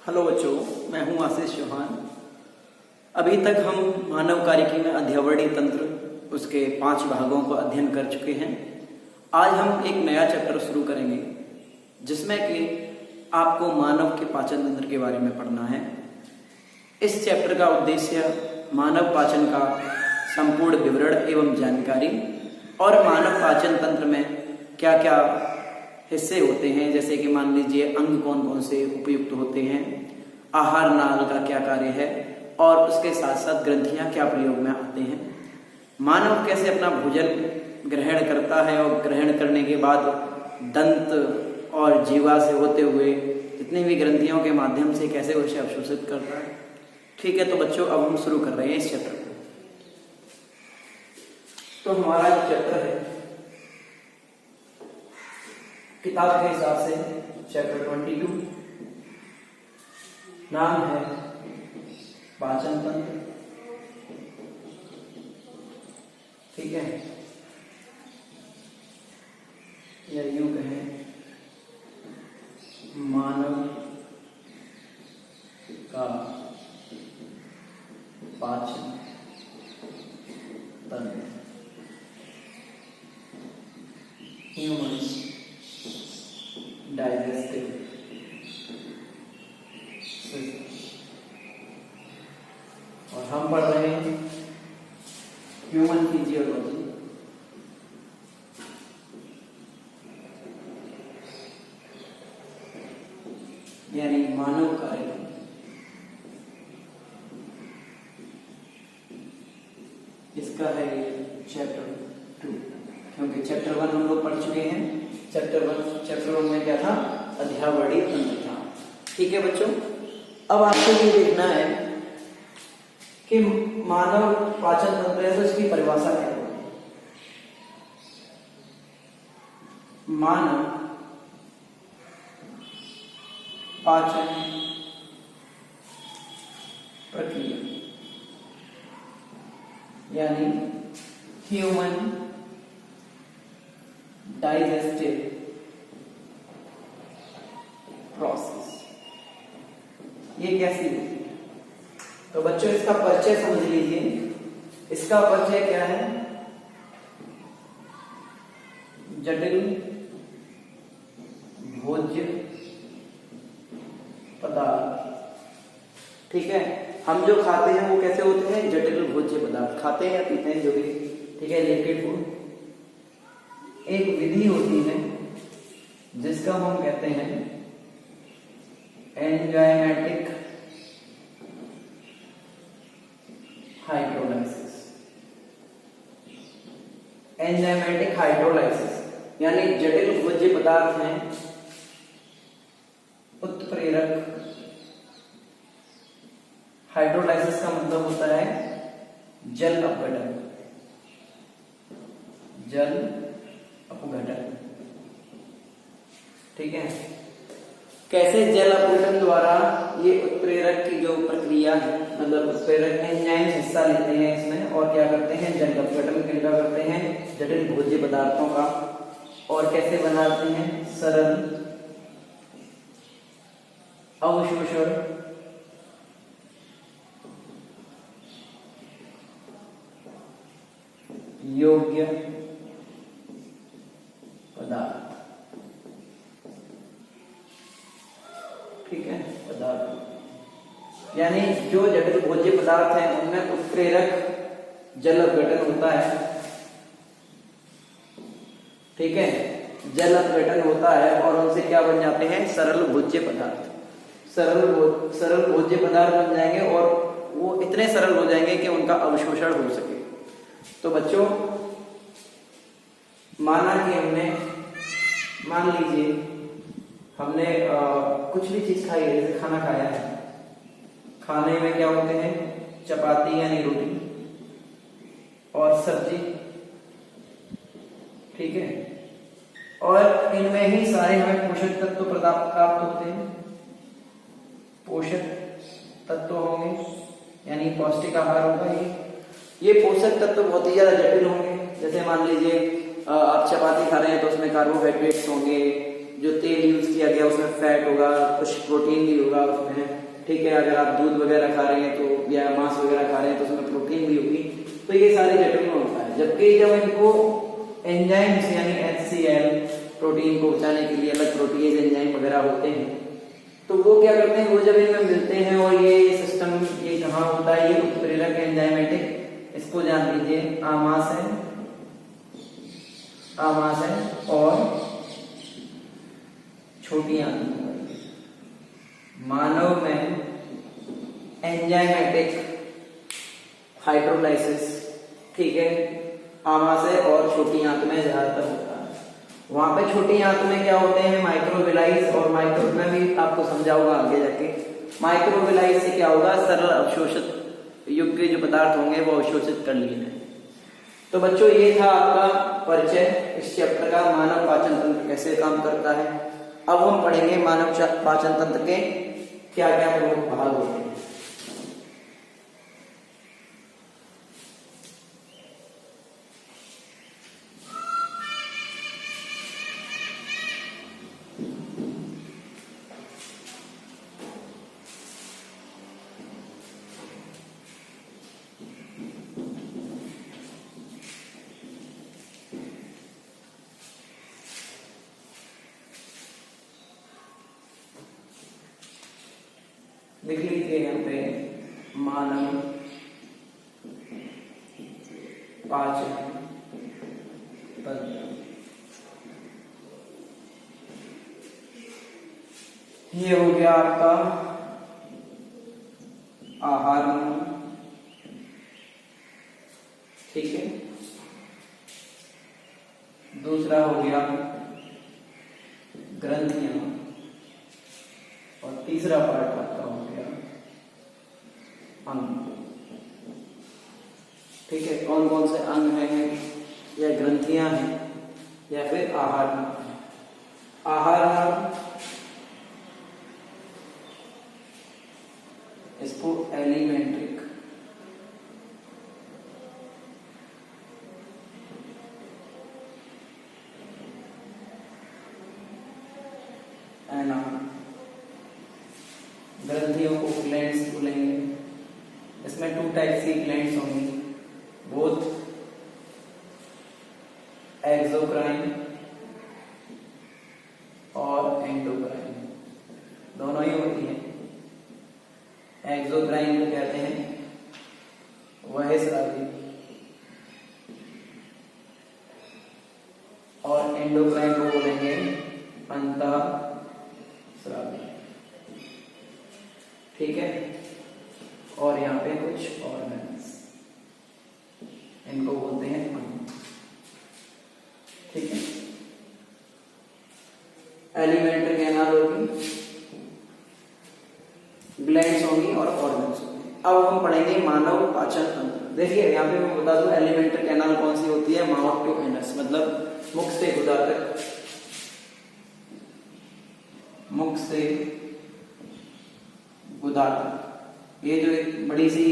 Hello बच्चों, मैं हूं आशीष चौहान। अभी तक हम मानव कार्यकी में अध्यावरणीय तंत्र उसके 5 भागों का अध्ययन कर चुके हैं। आज हम एक नया चैप्टर शुरू करेंगे जिसमें कि आपको मानव के पाचन तंत्र के बारे में पढ़ना है। इस चैप्टर का उद्देश्य मानव पाचन का संपूर्ण विवरण एवं जानकारी और मानव पाचन तंत्र में क्या क्या हिस्से होते हैं, जैसे कि मान लीजिए अंग कौन कौन से उपयुक्त होते हैं, आहार नाल का क्या कार्य है और उसके साथ साथ ग्रंथियां क्या प्रयोग में आते हैं, मानव कैसे अपना भोजन ग्रहण करता है और ग्रहण करने के बाद दंत और जीवा से होते हुए जितनी भी ग्रंथियों के माध्यम से कैसे उसे अवशोषित करता है। ठीक है, तो बच्चों अब हम शुरू कर रहे हैं इस चैप्टर को। तो हमारा जो चैप्टर है किताब के हिसाब से चैप्टर 22, नाम है पाचन तंत्र। ठीक है, या यूं कहें मानव का पाचन तंत्र, ह्यूमन डाइजेस्टिव सिस्टम। और हम पढ़ रहे हैं ह्यूमन फिजियोलॉजी। यानी मानव कार्य। इसका है चैप्टर 2, क्योंकि चैप्टर 1 हम लोग पढ़ चुके हैं। चैप्टर 1 में क्या था? अध्यावरणीय तंत्र था। ठीक है बच्चों, अब आपको ये देखना है कि मानव पाचन तंत्र है तो इसकी परिभाषा क्या है। मानव पाचन प्रक्रिया यानी ह्यूमन डाइजेस्टिव प्रोसेस, ये कैसी होती है? तो बच्चों इसका परिचय समझ लीजिए। इसका परिचय क्या है? जटिल भोज्य पदार्थ। ठीक है, हम जो खाते हैं वो कैसे होते हैं? जटिल भोज्य पदार्थ खाते हैं या पीते हैं, जो भी। ठीक है, लिक्विड फूड। एक विधि होती है जिसका हम कहते हैं एंजाइमेटिक हाइड्रोलाइसिस। एंजाइमेटिक हाइड्रोलाइसिस यानी जटिल भोज्य पदार्थ हैं उत्प्रेरक। हाइड्रोलाइसिस का मतलब होता है जल अपघटन। जल अपघटन। ठीक है, कैसे? जल अपघटन द्वारा ये उत्प्रेरक की जो प्रक्रिया है, मतलब उत्प्रेरक एंजाइम हिस्सा लेते हैं इसमें और क्या करते हैं? जल अपघटन क्रिया करते हैं जटिल भोज्य पदार्थों का। और कैसे बनाते हैं? सरल अवशोषण योग्य पदार्थ। ठीक है, पदार्थ यानी जो जटिल भोज्य पदार्थ हैं उनमें उत्प्रेरक जल अपघटन होता है। ठीक है, जल अपघटन होता है और उनसे क्या बन जाते हैं? सरल भोज्य पदार्थ। सरल भोज्य पदार्थ बन जाएंगे और वो इतने सरल हो जाएंगे कि उनका अवशोषण हो सके। तो बच्चों, माना कि हमने, मान लीजिए हमने कुछ भी चीज खाई है, जैसे खाना खाया है। खाने में क्या होते हैं? चपाती यानी रोटी और सब्जी। ठीक है, और इनमें ही सारे हमें पोषक तत्व प्राप्त होते हैं। पोषक तत्व होंगे यानी पौष्टिक आहार होगा। ये पोषक तत्व बहुत ही ज्यादा जटिल होंगे। जैसे मान लीजिए आप चपाती खा रहे हैं तो उसमें कार्बोहाइड्रेट्स होंगे, जो तेल यूज किया गया उसमें फैट होगा, कुछ प्रोटीन भी होगा उसमें, ठीक है। अगर आप दूध वगैरह खा रहे हैं तो, या मांस वगैरह खा रहे हैं तो उसमें प्रोटीन भी होगी। तो ये सारे जटिल में होता है। जबकि जब इनको एंजाइम्स यानी HCl प्रोटीन को बचाने के लिए अलग प्रोटीज एंजाइम वगैरह होते हैं, तो वो क्या करते हैं, वो जब इनमें मिलते हैं और ये सिस्टम ये कहाँ होता है, ये उत्प्रेरक एंजाइमेटिक, इसको जान लीजिए आमाशय और छोटी आंत। मानव में एंजाइमेटिक हाइड्रोलाइसिस, ठीक है, आमाशय और छोटी आंत में ज्यादातर होता है। वहां पे छोटी आंत में क्या होते हैं, माइक्रोविलाइज, और माइक्रो में भी आपको समझाऊंगा आगे जाके। माइक्रोविलाइज से क्या होगा, सरल अवशोषित योग्य जो पदार्थ होंगे वो अवशोषित कर लिए हैं। तो बच्चों ये था आपका परिचय इस चैप्टर का, मानव पाचन तंत्र कैसे काम करता है। अब हम पढ़ेंगे मानव पाचन तंत्र के क्या क्या प्रमुख भाग होते हैं। लिख लीजिए यहाँ पे, मानव पाचन तंत्र। ये हो गया आपका आहार, ठीक है। दूसरा हो गया ग्रंथियां, और तीसरा पार्ट आपका हो गया अंग, ठीक है। कौन कौन से अंग हैं, या ग्रंथियां हैं, या फिर आहार नाल। आहार नाल इसको एलिमेंट्रिक, ग्रंथियों को ग्लैंड्स बोलेंगे। इसमें 2 टाइप्स की ग्लैंड्स होंगी, बोथ एक्सोक्राइन और एंडोक्राइन, दोनों ही होती हैं। एक्सोक्राइन को कहते हैं बहिस्रावी, और एंडोक्राइन को बोलेंगे अंतःस्रावी, ठीक है। और यहाँ पे कुछ ऑर्गन्स, इनको बोलते हैं अंग, ठीक है। एलिमेंट्री कैनाल होगी, ग्लैंड्स होंगी और ऑर्गन्स होंगे। अब हम पढ़ेंगे मानव पाचन तंत्र। देखिए यहाँ पे मैं बता दूं, एलिमेंट्री कैनाल कौन सी होती है, माउथ टू एनस, मतलब मुख से गुदा तक, मुख से गुदा तक। ये जो एक बड़ी सी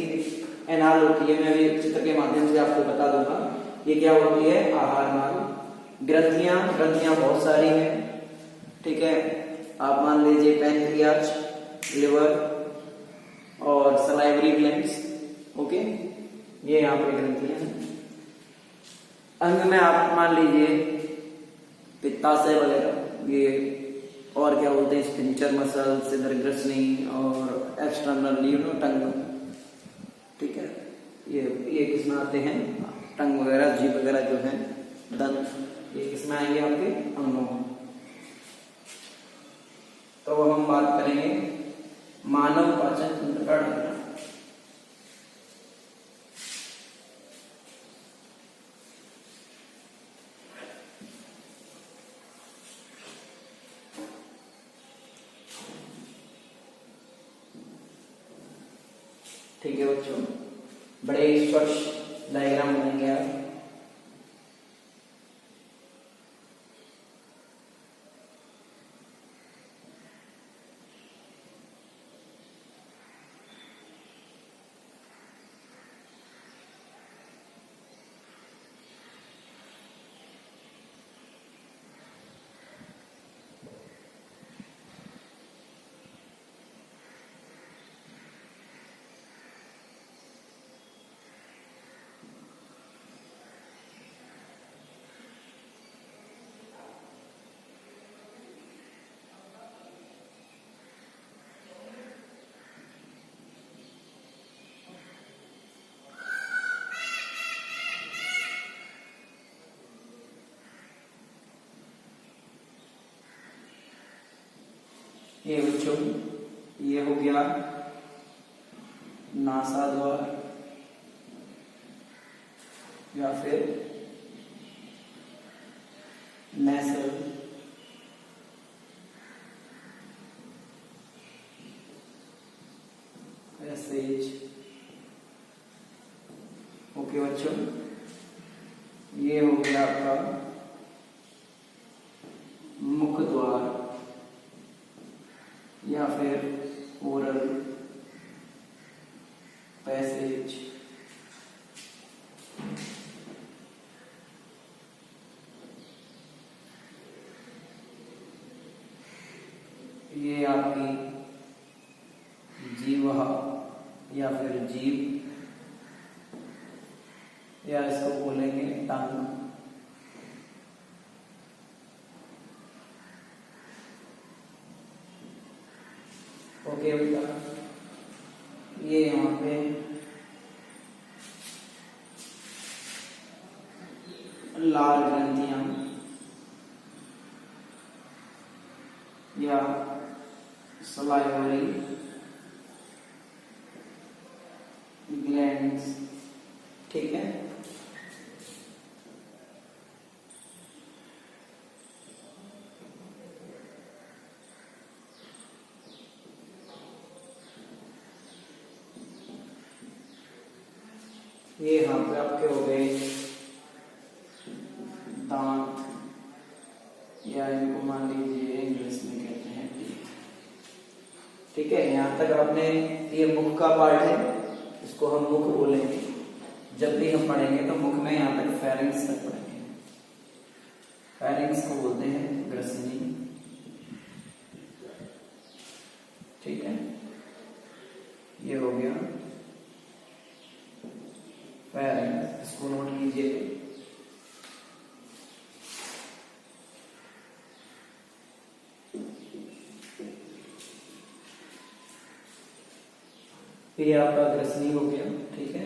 एनाल होती है, मैं अभी चित्र के माध्यम से आपको बता दूंगा, ये क्या होती है, आहार नाल। ग्रंथियां बहुत सारी हैं, ठीक है। आप मान लीजिए पैनक्रियाज, लिवर और सलाइवरी ग्लैंड्स, ओके, ये यहाँ पे ग्रंथियां हैं। अंग में आप मान लीजिए पित्ताशय वगैरह, ये और क्या बोलते हैं, स्पिंचर मसल, सिदरग्रसनी और एक्सटर्नल टंग, ठीक है। ये किसमें आते हैं, टंग वगैरह, जीभ वगैरह जो है, दंत, ये किसमें आएंगे, आपके अंगों में। तो हम बात करेंगे मानव पाचन तंत्र का डायग्राम। ठीक है बच्चों, बड़े स्पष्ट डायग्राम बनेंगे आप। ये बच्चों ये हो गया नासाद्वार या फिर नेसल पैसेज। ओके बच्चों, ये हो गया आपका मुख द्वार या फिर ओरल पैसेज। ये आपकी जीवा या फिर जीभ या इसको बोलेंगे टंग। ओके बेटा, ये यहाँ पे लाल ग्रंथियां या सलाइवरी ग्लैंड्स। ठीक है, ये यहाँ पे आपके हो गए दांत या इनको मान लीजिए इंग्लिश में कहते हैं टीथ। ठीक है, यहाँ तक आपने, ये मुख का पार्ट है, इसको हम मुख बोलेंगे। जब भी हम पढ़ेंगे तो मुख में यहाँ तक फेरिंग्स तक पढ़ेंगे। फेरिंग्स को बोलते हैं ग्रसनी। ठीक है, ये हो गया फेरिंग्स, इसको नोट कीजिए। ये आपका ग्रसनी हो गया। ठीक है,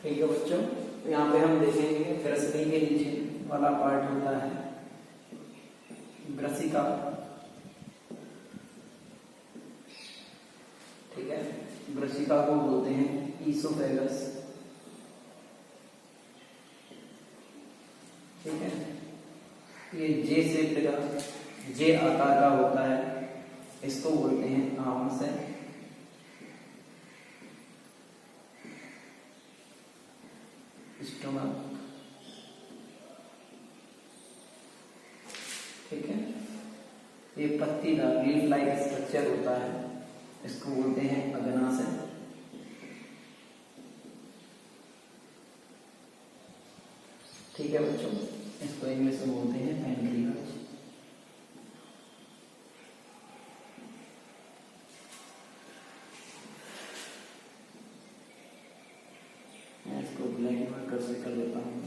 ठीक है बच्चों, तो यहाँ पे हम देखेंगे ग्रसनी के नीचे वाला पार्ट होता है ग्रसिका। ठीक है, ग्रसिका को बोलते हैं ईसोफेगस। ठीक है, ये जे शेप का, जे आकार का होता है, इसको बोलते हैं आमाशय। स्टमक, ठीक है। ये पत्तीदार लीफ लाइक स्ट्रक्चर होता है, इसको बोलते हैं अग्नाशय। ठीक है बच्चों, इसको इंग्लिश में बोलते हैं पैनक्रियाज। मैं इसको ब्लैक मार्कर से कर देता हूँ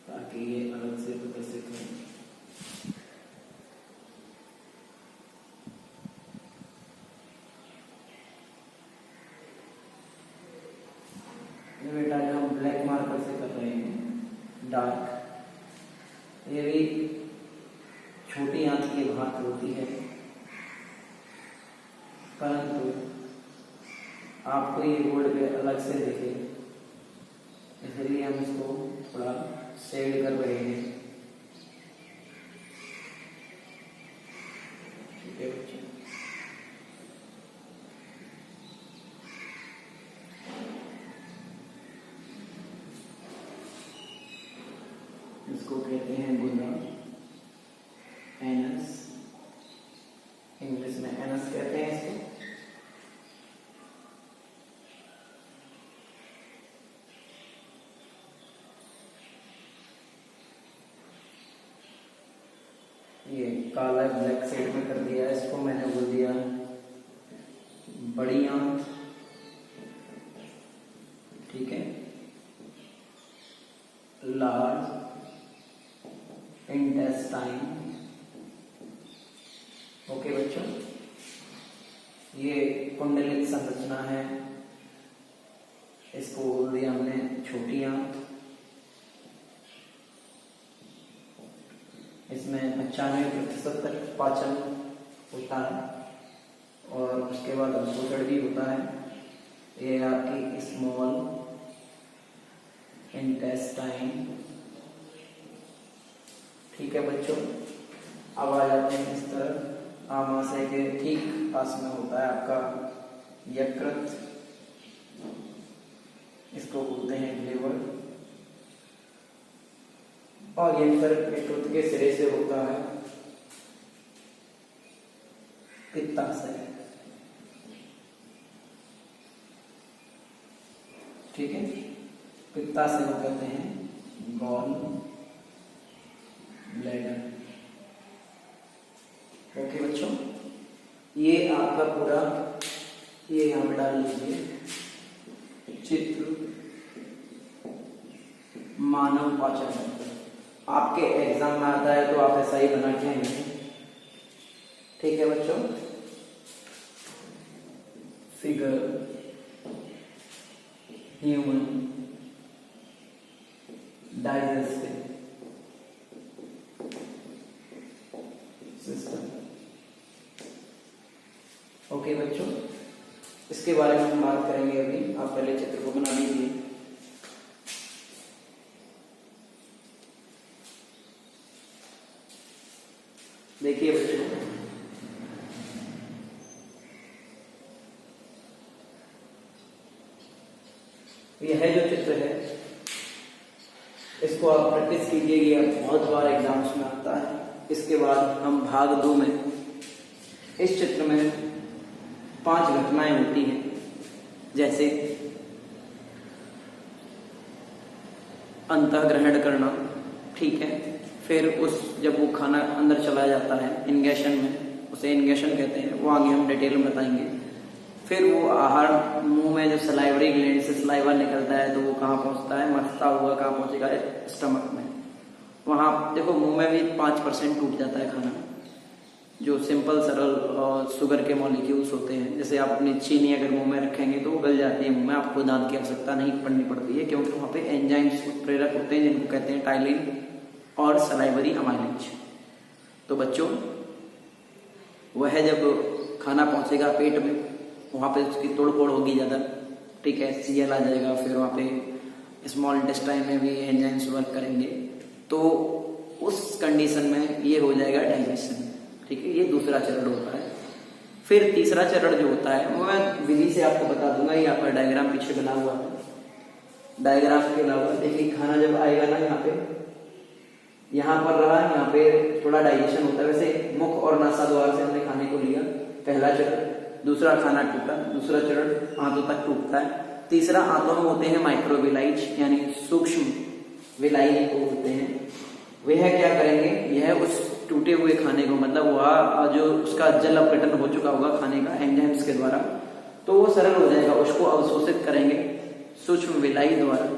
ताकि ये अलग से प्रदर्शित हो। ये बेटा जो हम ब्लैक मार्कर से कर रहे हैं डार्क, ये भी छोटी आंत की भांति होती है, परंतु आपको ये बोर्ड पे अलग से दिखे, इसलिए हम इसको थोड़ा शेड कर रहे हैं। ठीक है बच्चों, इसको कहते हैं गुदा, एनस, इंग्लिश में एनस कहते हैं इसको। ये काला ब्लैक शेड में कर दिया, इसको मैंने बोल दिया बड़ी आंत। ठीक है, लार्ज इंटेस्टाइन। ओके बच्चों, ये कुंडलिक संरचना है, इसको बोल दिया हमने छोटी आंत। इसमें 95% तक पाचन होता है और उसके बाद अवशोषण भी होता है। ये आपकी स्मॉल इंटेस्टाइन। ठीक है बच्चों, अब आ जाते हैं इस तरफ। आमाशय के ठीक पास में होता है आपका यकृत, इसको बोलते हैं लिवर। और यकृत के सिरे से होता है पित्ताशय। ठीक है, पित्ताशय को कहते हैं गॉल ब्लैडर। ओके बच्चों, ये आपका पूरा, ये यहां पे डाल लीजिए चित्र मानव पाचन तंत्र। आपके एग्जाम में आता है तो आप ऐसा ही बना के आएंगे। ठीक है बच्चों, figure human digestive system. Okay बच्चों, इसके बारे में हम बात करेंगे अभी। आप पहले चित्र को बना लीजिए। देखिए बच्चों, यह जो चित्र है, इसको आप प्रैक्टिस कीजिएगा, बहुत बार एग्जाम्स में आता है। इसके बाद हम भाग 2 में, इस चित्र में 5 घटनाएं होती हैं, जैसे अंतःग्रहण करना। ठीक है, फिर जब वो खाना अंदर चला जाता है इंगेशन में, उसे इंगेशन कहते हैं, वो आगे हम डिटेल में बताएंगे। फिर वो आहार मुंह में जब सलाइवरी ग्लैंड से सलाइवा निकलता है तो वो कहाँ पहुंचता है, मरता हुआ कहाँ पहुंचेगा, स्टमक में। वहां देखो मुंह में भी 5% टूट जाता है खाना, जो सिंपल सरल शुगर के मॉलिक्यूल्स होते हैं। जैसे आप अपनी चीनी अगर मुंह में रखेंगे तो वो गल जाती है मुंह में, आपको दांत की आवश्यकता नहीं पड़नी पड़ती है, क्योंकि वहाँ पे एंजाइम्स उत्प्रेरक होते हैं जिनको कहते हैं टाइलिन और सलाइवरी अमाइलेज। तो बच्चों, वह जब खाना पहुंचेगा पेट में, वहाँ पे उसकी तोड़फोड़ होगी ज़्यादा। ठीक है, सीएल आ जाएगा, फिर वहाँ पे स्मॉल इंटेस्टाइन में भी एंजाइम्स वर्क करेंगे। तो उस कंडीशन में ये हो जाएगा डाइजेशन। ठीक है, ये दूसरा चरण होता है। फिर तीसरा चरण जो होता है वो मैं विधि से आपको बता दूंगा। यहाँ पर डायग्राम पीछे बना हुआ है। डायग्राम के अलावा देखिए, खाना जब आएगा ना यहाँ पर रहा, यहाँ पे थोड़ा डाइजेशन होता है। वैसे मुख और नासा द्वार से हमने खाने को लिया, पहला चरण। दूसरा, खाना टूटा। दूसरा चरण, आंतों तक टूटता है। तीसरा, आंतों में होते हैं माइक्रोविलाइज, यानी सूक्ष्म विलाई को होते हैं। वह क्या करेंगे, यह उस टूटे हुए खाने को, मतलब वह जो उसका जल अपघटन हो चुका होगा खाने का एंजाइम्स के द्वारा, तो वो सरल हो जाएगा, उसको अवशोषित करेंगे सूक्ष्म विलाई द्वारा।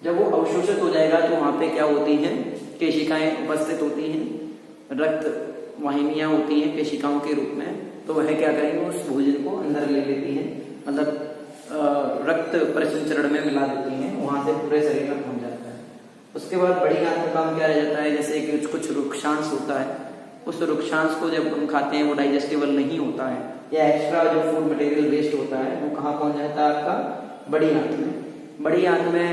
जब वो अवशोषित हो जाएगा तो वहां पे क्या होती हैं, केशिकाएं उपस्थित होती हैं, रक्त वाहिनियां होती हैं केशिकाओं के रूप में। तो वह क्या करेंगे, उस भोजन को अंदर ले लेती हैं, मतलब रक्त परिसंचरण में मिला देती हैं, वहां से पूरे शरीर में पहुंच जाता है। उसके बाद बड़ी आंत का काम क्या रह जाता है, जैसे कि कुछ रुक्षांश होता है, उस रुक्षांश को जब हम खाते हैं वो डाइजेस्टेबल नहीं होता है, या एक्स्ट्रा जो फूड मटेरियल वेस्ट होता है वो कहाँ पहुंच जाता है, आपका बड़ी आंत में। बड़ी आंत में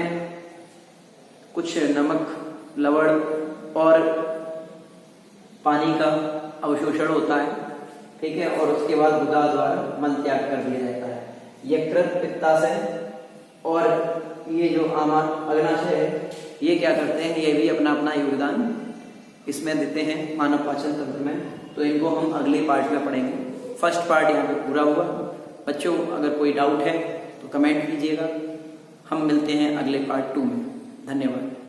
कुछ नमक, लवण और पानी का अवशोषण होता है। ठीक है, और उसके बाद गुदा द्वारा मल त्याग कर दिया जाता है। यकृत, पित्ताशय और ये जो अग्नाशय है, ये क्या करते हैं, ये भी अपना अपना योगदान इसमें देते हैं मानव पाचन तंत्र में। तो इनको हम अगले पार्ट में पढ़ेंगे। फर्स्ट पार्ट यहाँ पे पूरा हुआ। बच्चों, अगर कोई डाउट है तो कमेंट कीजिएगा। हम मिलते हैं अगले पार्ट 2 में। धन्यवाद।